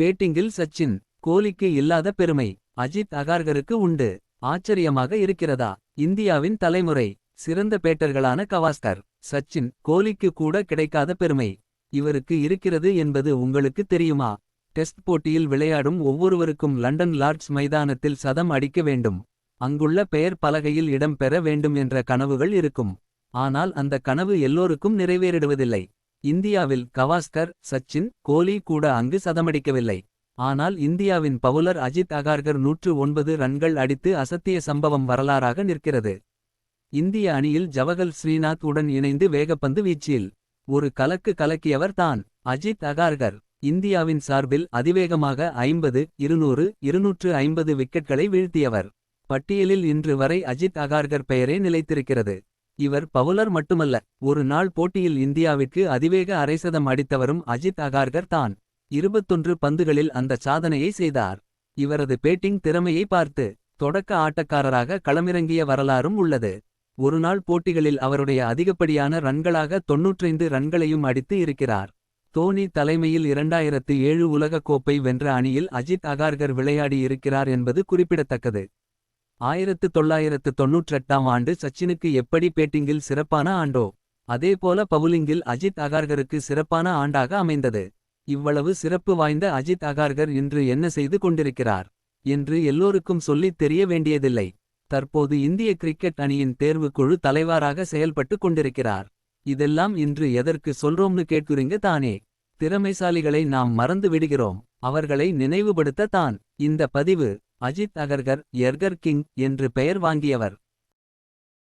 பேட்டிங்கில் சச்சின். கோலிக்கு இல்லாத பெருமை அஜித் அகார்கருக்கு உண்டு. ஆச்சரியமாக இருக்கிறதா? இந்தியாவின் தலைமுறை சிறந்த பேட்டர்களான கவாஸ்கர், சச்சின், கோலிக்கு கூட கிடைக்காத பெருமை இவருக்கு இருக்கிறது என்பது உங்களுக்கு தெரியுமா? டெஸ்ட் போட்டியில் விளையாடும் ஒவ்வொருவருக்கும் லண்டன் லார்ட்ஸ் மைதானத்தில் சதம் அடிக்க வேண்டும். அங்குள்ள பெயர் பலகையில் இடம் பெற வேண்டும் என்ற கனவுகள் இருக்கும். ஆனால் அந்த கனவு எல்லோருக்கும் நிறைவேறிடுவதில்லை. இந்தியாவில் கவாஸ்கர், சச்சின், கோலி கூட அங்கு சதமடிக்கவில்லை. ஆனால் இந்தியாவின் பவுலர் அஜித் அகார்கர் 109 ரன்கள் அடித்து அசத்திய சம்பவம் வரலாறாக நிற்கிறது. இந்திய அணியில் ஜவகல் ஸ்ரீநாத் உடன் இணைந்து வேகப்பந்து வீச்சில் ஒரு கலக்கு கலக்கியவர் தான் அஜித் அகார்கர். இந்தியாவின் சார்பில் அதிவேகமாக 50, 200, 250 விக்கெட்களை வீழ்த்தியவர். பட்டியலில் இன்று வரை அஜித் அகார்கர் பெயரே நிலைத்திருக்கிறது. இவர் பவுலர் மட்டுமல்ல, ஒரு நாள் போட்டியில் இந்தியாவிற்கு அதிவேக அரைசதம் அடித்தவரும் அஜித் அகார்கர் தான். 21 பந்துகளில் அந்த சாதனையை செய்தார். இவரது பேட்டிங் திறமையை பார்த்து தொடக்க ஆட்டக்காரராக களமிறங்கிய வரலாறும் உள்ளது. ஒருநாள் போட்டிகளில் அவருடைய அதிகப்படியான ரன்களாக 95 ரன்களையும் அடித்து இருக்கிறார். தோனி தலைமையில் 2007 உலகக் கோப்பை வென்ற அணியில் அஜித் அகார்கர் விளையாடி இருக்கிறார் என்பது குறிப்பிடத்தக்கது. 1998ஆம் ஆண்டு சச்சினுக்கு எப்படி பேட்டிங்கில் சிறப்பான ஆண்டோ, அதேபோல பவுலிங்கில் அஜித் அகார்கருக்கு சிறப்பான ஆண்டாக அமைந்தது. இவ்வளவு சிறப்பு வாய்ந்த அஜித் அகார்கர் இன்று என்ன செய்து கொண்டிருக்கிறார் என்று எல்லோருக்கும் சொல்லித் தெரிய வேண்டியதில்லை. தற்போது இந்திய கிரிக்கெட் அணியின் தேர்வுக்குழு தலைவராக செயல்பட்டு கொண்டிருக்கிறார். இதெல்லாம் இன்று எதற்கு சொல்றோம்னு கேட்குறீங்க தானே? திறமைசாலிகளை நாம் மறந்து விடுகிறோம். அவர்களை நினைவுபடுத்த தான் இந்த பதிவு. அஜித் அகர்கர் எர்கர் கிங் என்று பெயர் வாங்கியவர்.